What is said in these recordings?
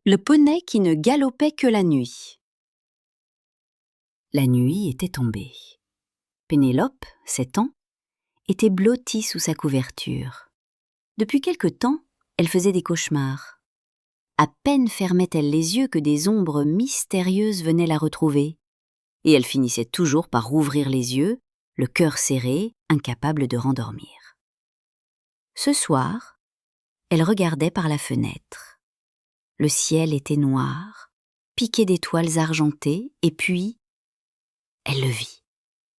Le poney qui ne galopait que la nuit. La nuit était tombée. Pénélope, 7 ans, était blottie sous sa couverture. Depuis quelque temps, elle faisait des cauchemars. À peine fermait-elle les yeux que des ombres mystérieuses venaient la retrouver. Et elle finissait toujours par rouvrir les yeux, le cœur serré, incapable de rendormir. Ce soir, elle regardait par la fenêtre. Le ciel était noir, piqué d'étoiles argentées, et puis, elle le vit.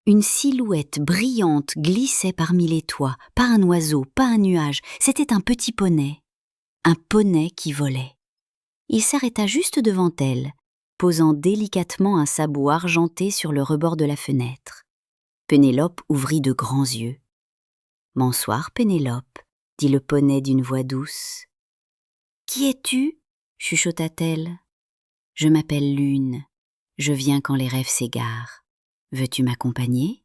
Une silhouette brillante glissait parmi les toits, pas un oiseau, pas un nuage, c'était un petit poney qui volait. Il s'arrêta juste devant elle, posant délicatement un sabot argenté sur le rebord de la fenêtre. Pénélope ouvrit de grands yeux. « Bonsoir, Pénélope, » dit le poney d'une voix douce. « Qui es-tu » chuchota-t-elle. « Je m'appelle Lune. Je viens quand les rêves s'égarent. Veux-tu m'accompagner »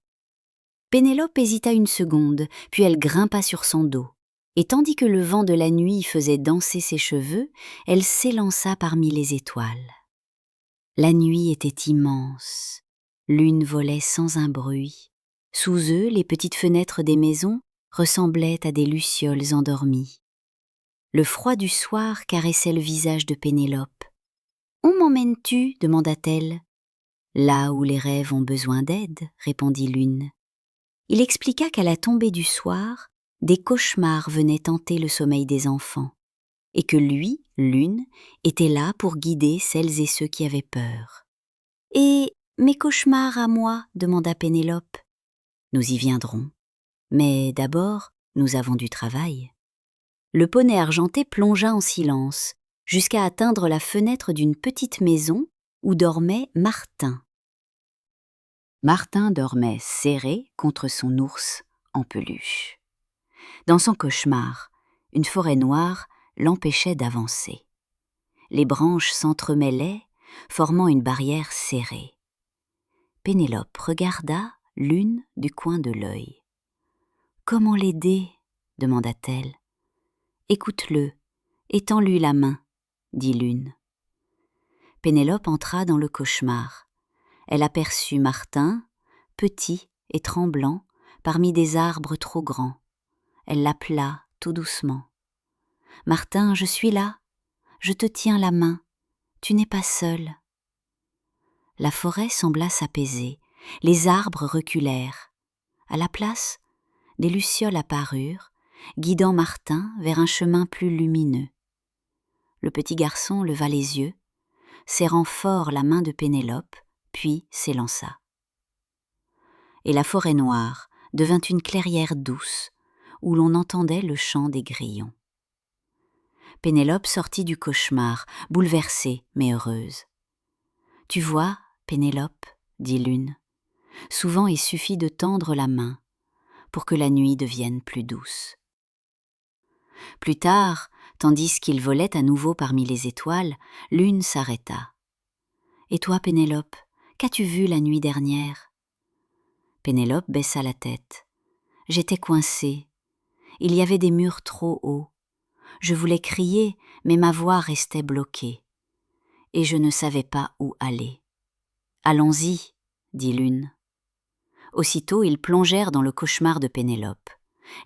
Pénélope hésita une seconde, puis elle grimpa sur son dos. Et tandis que le vent de la nuit faisait danser ses cheveux, elle s'élança parmi les étoiles. La nuit était immense. Lune volait sans un bruit. Sous eux, les petites fenêtres des maisons ressemblaient à des lucioles endormies. Le froid du soir caressait le visage de Pénélope. « Où m'emmènes-tu » demanda-t-elle. « Là où les rêves ont besoin d'aide » répondit Lune. Il expliqua qu'à la tombée du soir, des cauchemars venaient tenter le sommeil des enfants, et que lui, Lune, était là pour guider celles et ceux qui avaient peur. « Et mes cauchemars à moi » demanda Pénélope. « Nous y viendrons. Mais d'abord, nous avons du travail. » Le poney argenté plongea en silence, jusqu'à atteindre la fenêtre d'une petite maison où dormait Martin. Martin dormait serré contre son ours en peluche. Dans son cauchemar, une forêt noire l'empêchait d'avancer. Les branches s'entremêlaient, formant une barrière serrée. Pénélope regarda Lune du coin de l'œil. « Comment l'aider » demanda-t-elle. « Écoute-le, étends-lui la main » dit Lune. Pénélope entra dans le cauchemar. Elle aperçut Martin, petit et tremblant, parmi des arbres trop grands. Elle l'appela tout doucement. « Martin, je suis là. Je te tiens la main. Tu n'es pas seul. » La forêt sembla s'apaiser. Les arbres reculèrent. À la place, des lucioles apparurent, guidant Martin vers un chemin plus lumineux. Le petit garçon leva les yeux, serrant fort la main de Pénélope, puis s'élança. Et la forêt noire devint une clairière douce, où l'on entendait le chant des grillons. Pénélope sortit du cauchemar, bouleversée mais heureuse. « Tu vois, Pénélope, » dit Lune, « souvent il suffit de tendre la main pour que la nuit devienne plus douce. » Plus tard, tandis qu'il volait à nouveau parmi les étoiles, Lune s'arrêta. « Et toi, Pénélope, qu'as-tu vu la nuit dernière » Pénélope baissa la tête. « J'étais coincée. Il y avait des murs trop hauts. Je voulais crier, mais ma voix restait bloquée. Et je ne savais pas où aller. »« Allons-y, » dit Lune. Aussitôt, ils plongèrent dans le cauchemar de Pénélope.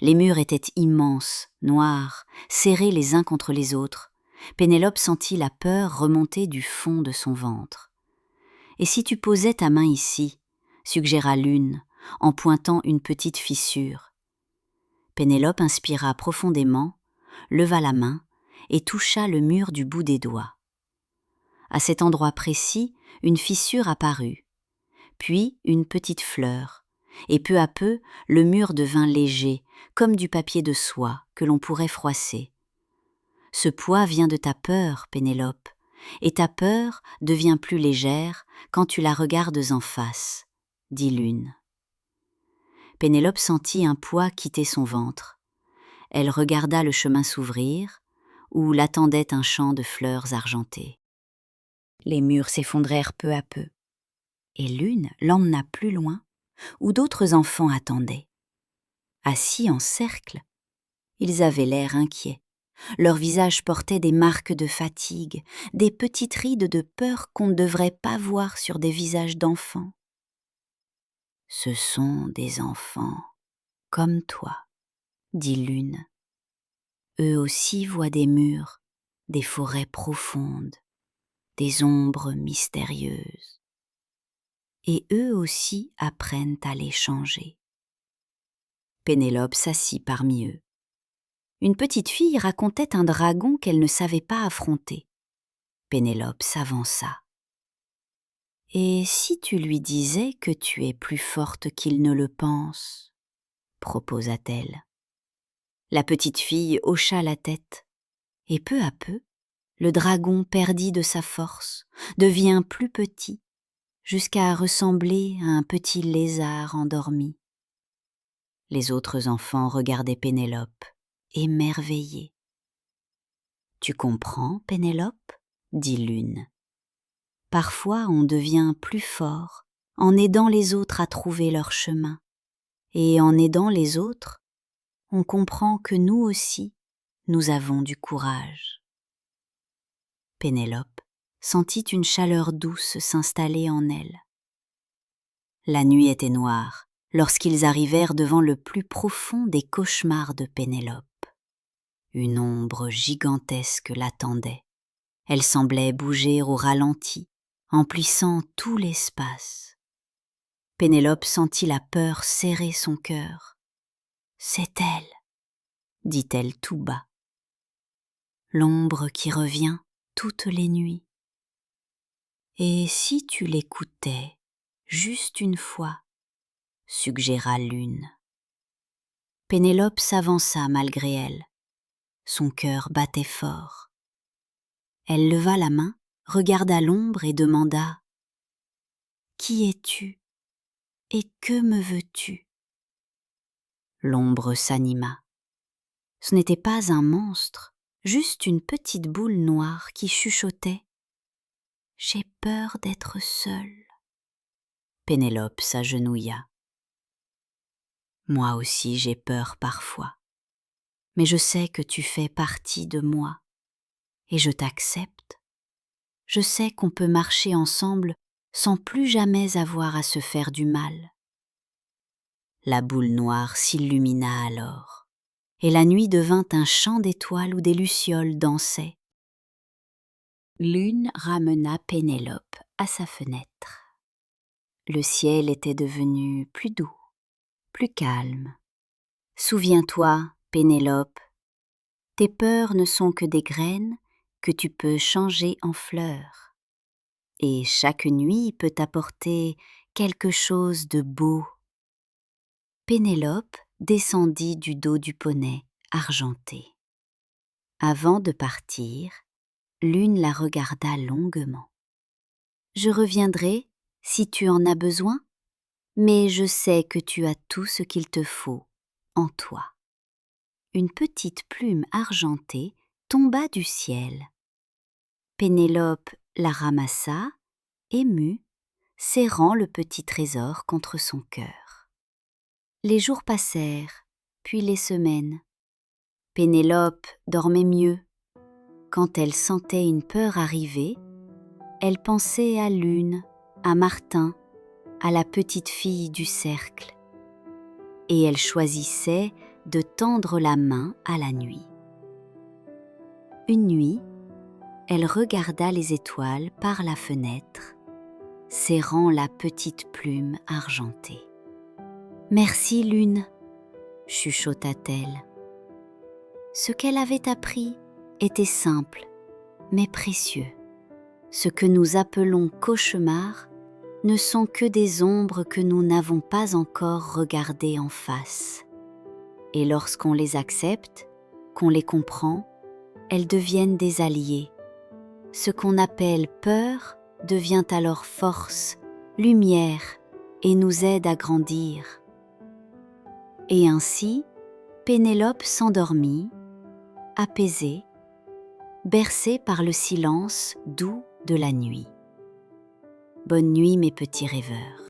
Les murs étaient immenses, noirs, serrés les uns contre les autres. Pénélope sentit la peur remonter du fond de son ventre. « Et si tu posais ta main ici » suggéra Lune, en pointant une petite fissure. Pénélope inspira profondément, leva la main et toucha le mur du bout des doigts. À cet endroit précis, une fissure apparut, puis une petite fleur, et peu à peu, le mur devint léger, comme du papier de soie que l'on pourrait froisser. « Ce poids vient de ta peur, Pénélope, et ta peur devient plus légère quand tu la regardes en face, » dit Lune. Pénélope sentit un poids quitter son ventre. Elle regarda le chemin s'ouvrir, où l'attendait un champ de fleurs argentées. Les murs s'effondrèrent peu à peu, et Lune l'emmena plus loin, où d'autres enfants attendaient. Assis en cercle, ils avaient l'air inquiets. Leurs visages portaient des marques de fatigue, des petites rides de peur qu'on ne devrait pas voir sur des visages d'enfants. « Ce sont des enfants comme toi, » dit l'une. Eux aussi voient des murs, des forêts profondes, des ombres mystérieuses. Et eux aussi apprennent à les changer. Pénélope s'assit parmi eux. Une petite fille racontait un dragon qu'elle ne savait pas affronter. Pénélope s'avança. « Et si tu lui disais que tu es plus forte qu'il ne le pense ?» proposa-t-elle. La petite fille hocha la tête, et peu à peu, le dragon perdit de sa force, devient plus petit, jusqu'à ressembler à un petit lézard endormi. Les autres enfants regardaient Pénélope, émerveillés. « Tu comprends, Pénélope ?» dit l'une. « Parfois on devient plus fort en aidant les autres à trouver leur chemin, et en aidant les autres, on comprend que nous aussi, nous avons du courage. » Pénélope sentit une chaleur douce s'installer en elle. La nuit était noire lorsqu'ils arrivèrent devant le plus profond des cauchemars de Pénélope. Une ombre gigantesque l'attendait. Elle semblait bouger au ralenti, emplissant tout l'espace. Pénélope sentit la peur serrer son cœur. « C'est elle !» dit-elle tout bas. « L'ombre qui revient toutes les nuits. Et si tu l'écoutais juste une fois ?» suggéra l'une. Pénélope s'avança malgré elle. Son cœur battait fort. Elle leva la main, regarda l'ombre et demanda « Qui es-tu et que me veux-tu » L'ombre s'anima. Ce n'était pas un monstre, juste une petite boule noire qui chuchotait « J'ai peur d'être seule. » Pénélope s'agenouilla. « Moi aussi j'ai peur parfois, mais je sais que tu fais partie de moi et je t'accepte. Je sais qu'on peut marcher ensemble sans plus jamais avoir à se faire du mal. » La boule noire s'illumina alors, et la nuit devint un champ d'étoiles où des lucioles dansaient. L'une ramena Pénélope à sa fenêtre. Le ciel était devenu plus doux, plus calme. « Souviens-toi, Pénélope, tes peurs ne sont que des graines que tu peux changer en fleurs. Et chaque nuit peut t'apporter quelque chose de beau. » Pénélope descendit du dos du poney argenté. Avant de partir, l'une la regarda longuement. « Je reviendrai si tu en as besoin, mais je sais que tu as tout ce qu'il te faut en toi. » Une petite plume argentée tomba du ciel. Pénélope la ramassa, émue, serrant le petit trésor contre son cœur. Les jours passèrent, puis les semaines. Pénélope dormait mieux. Quand elle sentait une peur arriver, elle pensait à l'une, à Martin, à la petite fille du cercle. Et elle choisissait de tendre la main à la nuit. Une nuit, elle regarda les étoiles par la fenêtre, serrant la petite plume argentée. « Merci, lune !» chuchota-t-elle. Ce qu'elle avait appris était simple, mais précieux. Ce que nous appelons cauchemars ne sont que des ombres que nous n'avons pas encore regardées en face. Et lorsqu'on les accepte, qu'on les comprend, elles deviennent des alliés. Ce qu'on appelle peur devient alors force, lumière et nous aide à grandir. Et ainsi, Pénélope s'endormit, apaisée, bercée par le silence doux de la nuit. Bonne nuit mes petits rêveurs.